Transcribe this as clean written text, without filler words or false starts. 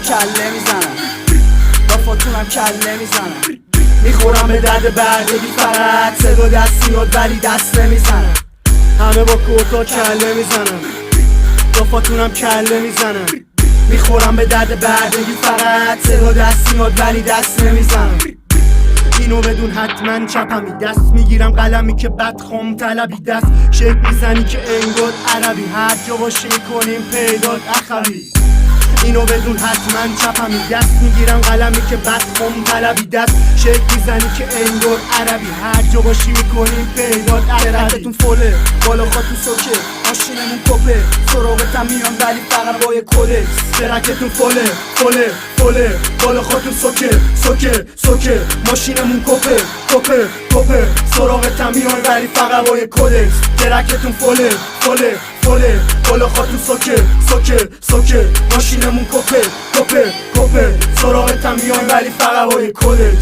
کله میزنم، با فاتونم کله میزنم، میخورم به درد بردگی فقط صدا دست میاد ولی دست نمیزنم. همه با کوتا کله میزنم، با فاتونم کله میزنم، میخورم به درد بردگی فقط صدا دست میاد ولی دست نمیزنم. اینو بدون حتما چپمی، دست میگیرم قلمی که بدخم طلبی، دست شک میزنی که انگار عربی، هر جا باشی کنیم پیدات اخوی. اینو بدون حتما چپمی، دست میگیرم قلمی که بدخم طلبی، دست شک میزنی که انگار عربی، هر جا باشی میکنیم پیدات اخوی. درکتون فوله، بالا خاتون سوکه، ماشینمون کپه، سراغتم میان ولی فقط با یه کده. درکتون فوله فوله فوله، بالا خاتون سوکه سوکه سوکه، ماشینمون کپه کپه کپه، سراغتم میان ولی فقط با یه کده. درکتون فوله فوله فوله، بالا خاتون سوکه سوکه سوکه، ماشینمون کپه کپه کپه، سراغتم میان ولی فقط با یه کده.